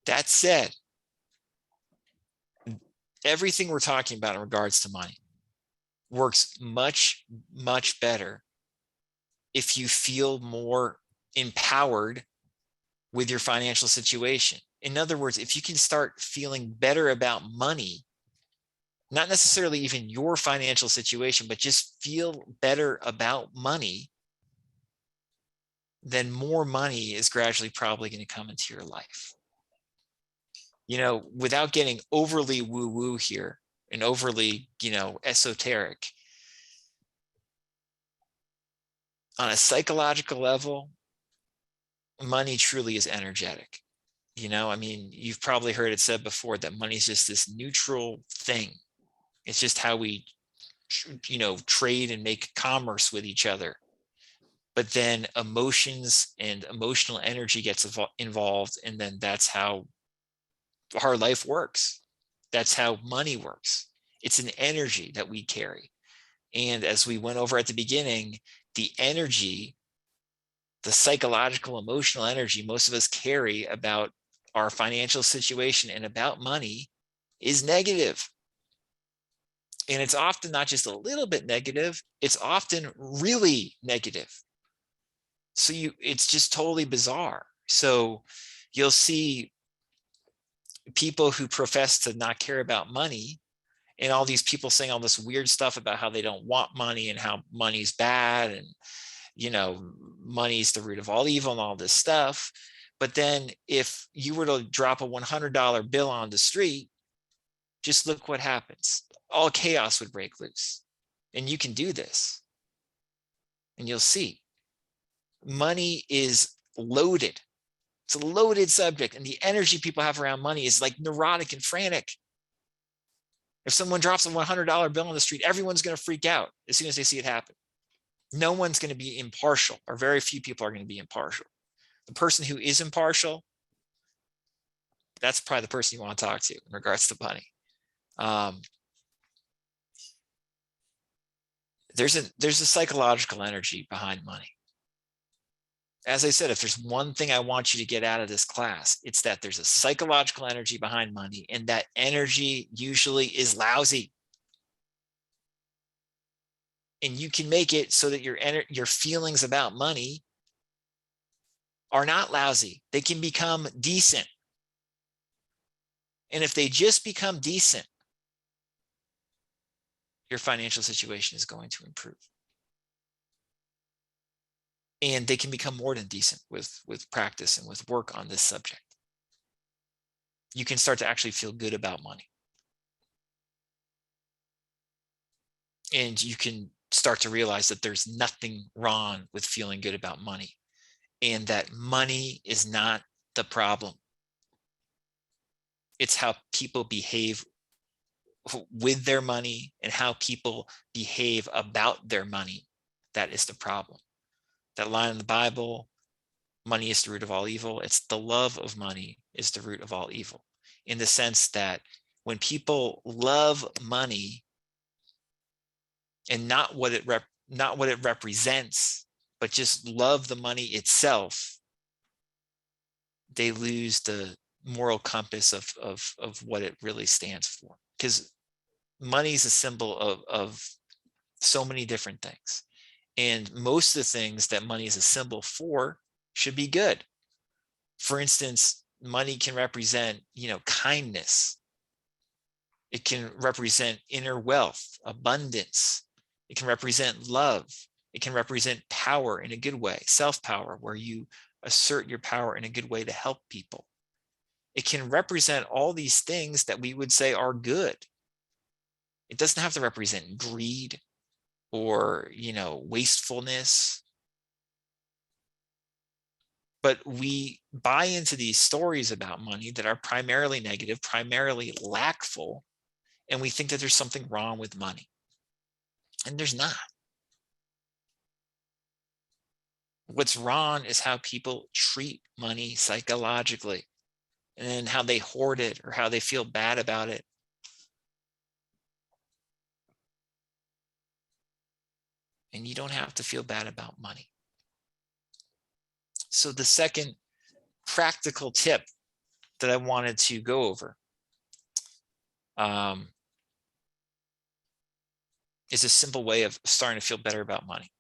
That said, everything we're talking about in regards to money works much, much better if you feel more empowered with your financial situation. In other words, if you can start feeling better about money, not necessarily even your financial situation, but just feel better about money, then more money is gradually probably going to come into your life. You know, without getting overly woo-woo here and overly, you know, esoteric, on a psychological level, money truly is energetic. You know, I mean, you've probably heard it said before that money is just this neutral thing. It's just how we, you know, trade and make commerce with each other. But then emotions and emotional energy gets involved, and then that's how our life works. That's how money works. It's an energy that we carry. And as we went over at the beginning, the energy, the psychological, emotional energy most of us carry about our financial situation and about money is negative. And it's often not just a little bit negative, it's often really negative. So it's just totally bizarre. So you'll see people who profess to not care about money, and all these people saying all this weird stuff about how they don't want money and how money's bad, and, you know, money's the root of all evil and all this stuff. But then if you were to drop a $100 bill on the street, just look what happens. All chaos would break loose. And you can do this. And you'll see. Money is loaded. It's a loaded subject. And the energy people have around money is like neurotic and frantic. If someone drops a $100 bill on the street, everyone's going to freak out as soon as they see it happen. No one's going to be impartial, or very few people are going to be impartial. The person who is impartial, that's probably the person you want to talk to in regards to money. There's a psychological energy behind money. As I said, if there's one thing I want you to get out of this class, it's that there's a psychological energy behind money, and that energy usually is lousy. And you can make it so that your feelings about money are not lousy. They can become decent. And if they just become decent, your financial situation is going to improve. And they can become more than decent with practice and with work on this subject. You can start to actually feel good about money. And you can start to realize that there's nothing wrong with feeling good about money, and that money is not the problem. It's how people behave with their money and how people behave about their money that is the problem. That line in the Bible, money is the root of all evil. It's the love of money is the root of all evil, in the sense that when people love money and not what it represents, but just love the money itself, they lose the moral compass of what it really stands for. Because money is a symbol of so many different things. And most of the things that money is a symbol for should be good. For instance, money can represent, you know, kindness. It can represent inner wealth, abundance. It can represent love. It can represent power in a good way, self-power, where you assert your power in a good way to help people. It can represent all these things that we would say are good. It doesn't have to represent greed or, you know, wastefulness. But we buy into these stories about money that are primarily negative, primarily lackful, and we think that there's something wrong with money. And there's not. What's wrong is how people treat money psychologically, and how they hoard it or how they feel bad about it. And you don't have to feel bad about money. So the second practical tip that I wanted to go over um, is a simple way of starting to feel better about money.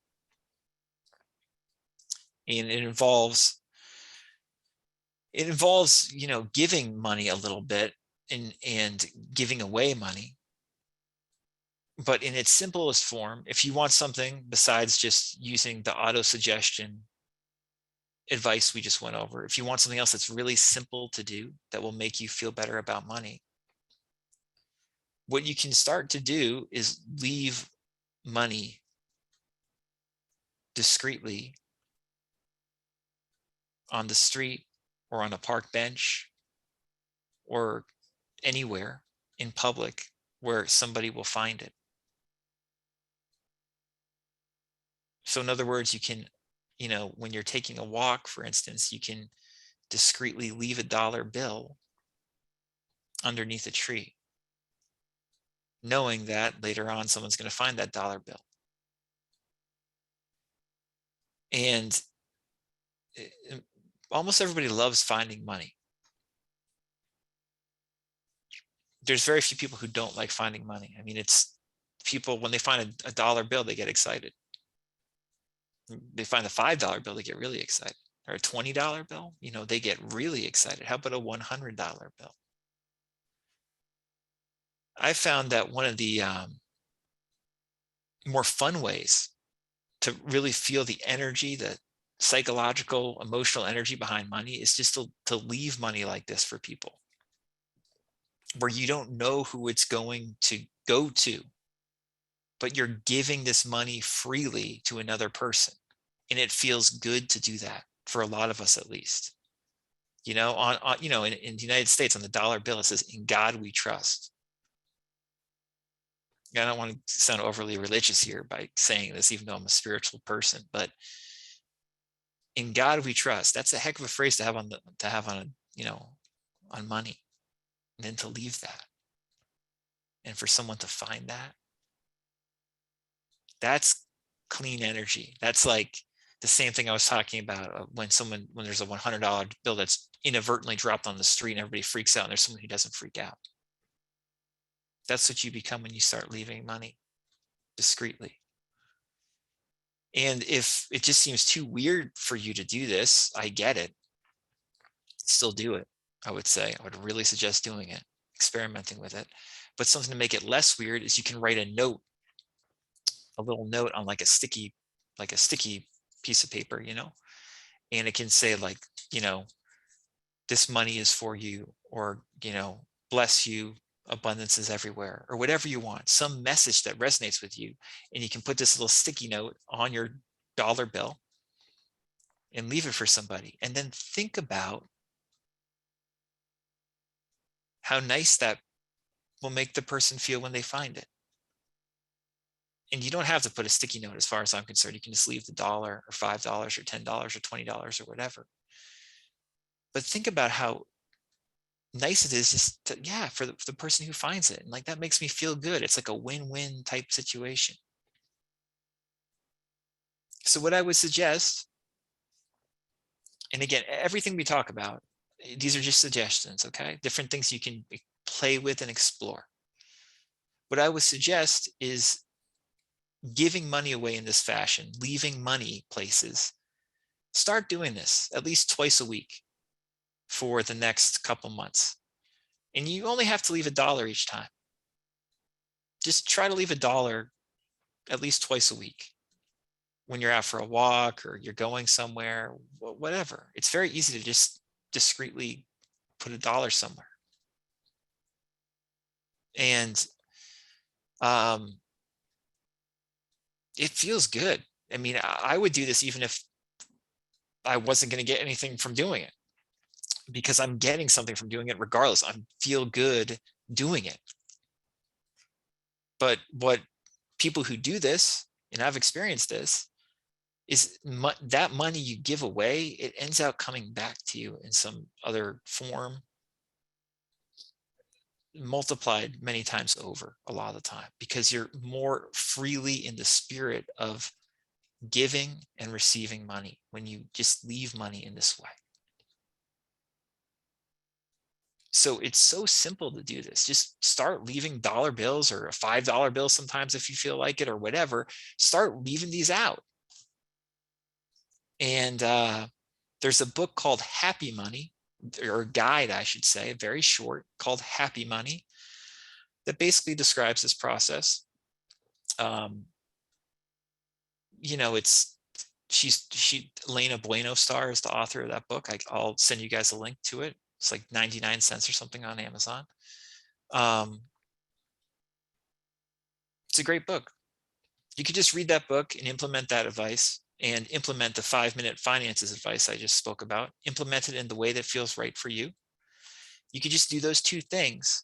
And it involves, giving money a little bit and giving away money. But in its simplest form, if you want something besides just using the auto suggestion advice we just went over, if you want something else that's really simple to do that will make you feel better about money, what you can start to do is leave money discreetly on the street or on a park bench or anywhere in public where somebody will find it. So in other words, you can, when you're taking a walk, for instance, you can discreetly leave a dollar bill underneath a tree, knowing that later on someone's going to find that dollar bill. And almost everybody loves finding money. There's very few people who don't like finding money. I mean, it's people, when they find a dollar bill, they get excited. They find a $5 bill, they get really excited. Or a $20 bill, they get really excited. How about a $100 bill? I found that one of the more fun ways to really feel the energy, the psychological, emotional energy behind money is just to leave money like this for people, where you don't know who it's going to go to, but you're giving this money freely to another person. And it feels good to do that, for a lot of us at least. In the United States, on the dollar bill, it says, "In God we trust." I don't want to sound overly religious here by saying this, even though I'm a spiritual person, but "In God we trust." That's a heck of a phrase to have on money, and then to leave that, and for someone to find that, that's clean energy. That's like the same thing I was talking about when there's a $100 bill that's inadvertently dropped on the street and everybody freaks out, and there's someone who doesn't freak out. That's what you become when you start leaving money discreetly. And if it just seems too weird for you to do this, I get it. Still do it, I would say. I would really suggest doing it, experimenting with it. But something to make it less weird is you can write a little note on like a sticky piece of paper, and it can say like, "This money is for you," or, "Bless you, abundance is everywhere," or whatever you want, some message that resonates with you. And you can put this little sticky note on your dollar bill and leave it for somebody. And then think about how nice that will make the person feel when they find it. And you don't have to put a sticky note, as far as I'm concerned. You can just leave the dollar or $5 or $10 or $20 or whatever. But think about how nice it is just to, yeah, for the person who finds it. And like, that makes me feel good. It's like a win-win type situation. So what I would suggest, and again, everything we talk about, these are just suggestions, okay? Different things you can play with and explore. What I would suggest is giving money away in this fashion, leaving money places. Start doing this at least twice a week for the next couple months. And you only have to leave $1 each time. Just try to leave $1 at least twice a week. When you're out for a walk or you're going somewhere, whatever. It's very easy to just discreetly put $1 somewhere. And it feels good. I mean, I would do this even if I wasn't going to get anything from doing it, because I'm getting something from doing it regardless. I feel good doing it. But what people who do this, and I've experienced this, is that money you give away, it ends up coming back to you in some other form, multiplied many times over a lot of the time, because you're more freely in the spirit of giving and receiving money when you just leave money in this way. So it's so simple to do this. Just start leaving dollar bills or a $5 bill sometimes if you feel like it or whatever. Start leaving these out. And there's a book called Happy Money, or a guide, I should say, very short, called Happy Money, that basically describes this process. You know, Elena Bueno Star is the author of that book. I'll send you guys a link to it. It's like 99 cents or something on Amazon. It's a great book. You could just read that book and implement that advice, and implement the 5-minute finances advice I just spoke about. Implement it in the way that feels right for you. You could just do those two things.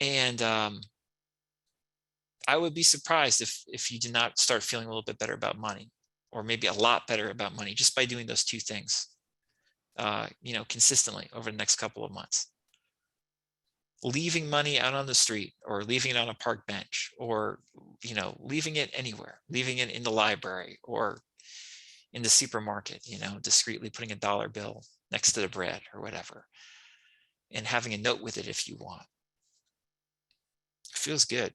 And I would be surprised if you did not start feeling a little bit better about money, or maybe a lot better about money, just by doing those two things, you know, consistently over the next couple of months. Leaving money out on the street, or leaving it on a park bench, or, you know, leaving it anywhere, leaving it in the library or in the supermarket, you know, discreetly putting a dollar bill next to the bread or whatever, and having a note with it if you want. It feels good.